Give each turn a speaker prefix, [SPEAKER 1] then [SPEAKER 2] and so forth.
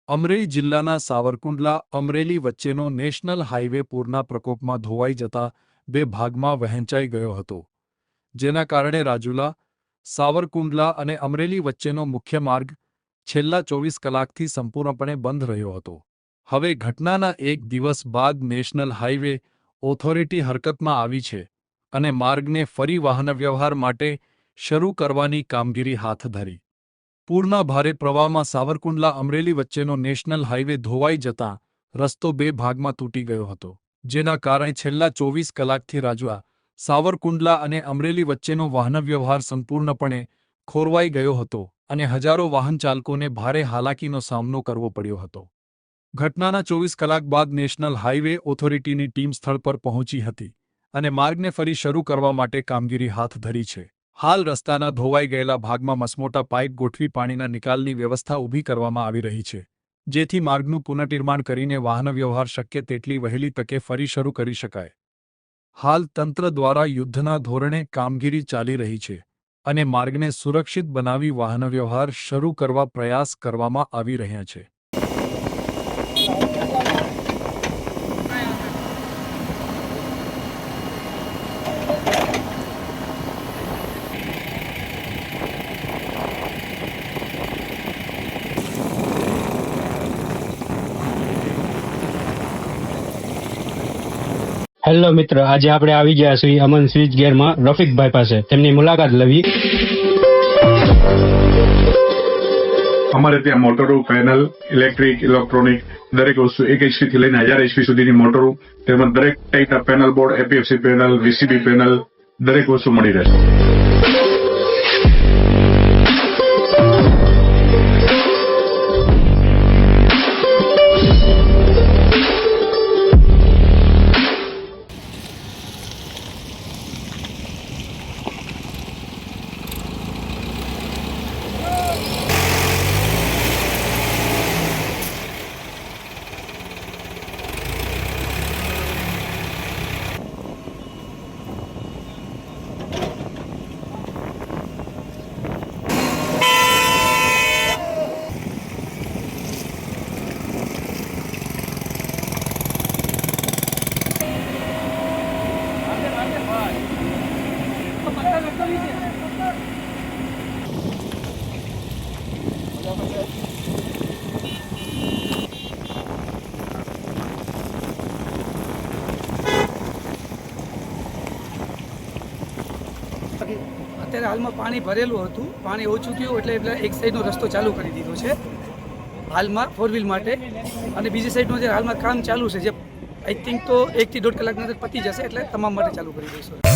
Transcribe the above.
[SPEAKER 1] અમરેલી જિલ્લાના સાવરકુંડલા અમરેલી વચ્ચેનો national highway પૂરના પ્રકોપમાં ધોવાઈ જતા બે ભાગમાં વહેંચાઈ ગયો હતો, જેના કારણે રાજુલા, સાવરકુંડલા અને અમરેલી વચ્ચેનો મુખ્ય માર્ગ છેલ્લા 24 કલાકથી સંપૂર્ણપણે બંધ રહ્યો હતો. હવે ઘટનાના એક દિવસ બાદ નેશનલ હાઇવે ઓથોરિટી હરકતમાં આવી છે અને માર્ગને ફરી વાહનવ્યવહાર માટે શરૂ કરવાની કામગીરી હાથ ધરી. પૂરના ભારે પ્રવાહમાં સાવરકુંડલા અમરેલી વચ્ચેનો નેશનલ હાઇવે ધોવાઈ જતાં રસ્તો બે ભાગમાં તૂટી ગયો હતો, જેના કારણે છેલ્લા 24 કલાકથી રાજુલા, સાવરકુંડલા અને અમરેલી વચ્ચેનો વાહનવ્યવહાર સંપૂર્ણપણે ખોરવાઈ ગયો હતો અને હજારો વાહનચાલકોને ભારે હાલાકીનો સામનો કરવો પડ્યો હતો. ઘટનાના 24 કલાક બાદ નેશનલ હાઇવે ઓથોરિટીની ટીમ સ્થળ પર પહોંચી હતી અને માર્ગને ફરી શરૂ કરવા માટે કામગીરી હાથ ધરી છે. હાલ રસ્તાના ધોવાઈ ગયેલા ભાગમાં મસમોટા પાઇપ ગોઠવી પાણીના નિકાલની વ્યવસ્થા ઊભી કરવામાં આવી રહી છે, જેથી માર્ગનું પુનર્નિર્માણ કરીને વાહનવ્યવહાર શક્ય તેટલી વહેલી તકે ફરી શરૂ કરી શકાય. હાલ તંત્ર દ્વારા યુદ્ધના ધોરણે કામગીરી ચાલી રહી છે અને માર્ગને સુરક્ષિત બનાવી વાહનવ્યવહાર શરૂ કરવા પ્રયાસ કરવામાં આવી રહ્યા છે.
[SPEAKER 2] હેલો મિત્ર, આજે આપણે આવી ગયા છીએ અમન સ્વિચ ગેરમાં રફીકભાઈ પાસે. તેમની મુલાકાત લેવી.
[SPEAKER 3] અમારે ત્યાં મોટરો, પેનલ, ઇલેક્ટ્રિક, ઇલેક્ટ્રોનિક દરેક વસ્તુ 1 HP થી લઈને 1000 HP સુધીની મોટરો, તેમજ દરેક ટાઈપના પેનલ બોર્ડ, એપીએફસી પેનલ, વીસીબી પેનલ દરેક વસ્તુ મળી રહેશે.
[SPEAKER 4] અત્યારે હાલમાં પાણી ભરેલું હતું, પાણી ઓછું થયું એટલે એક સાઈડનો રસ્તો ચાલુ કરી દીધો છે હાલમાં 4 વ્હીલ માટે, અને બીજી સાઈડનું જે હાલમાં કામ ચાલુ છે જે આઈ થિંક તો 1 થી 1.5 કલાકની અંદર પતી જશે, એટલે તમામ માટે ચાલુ કરી દઈશું.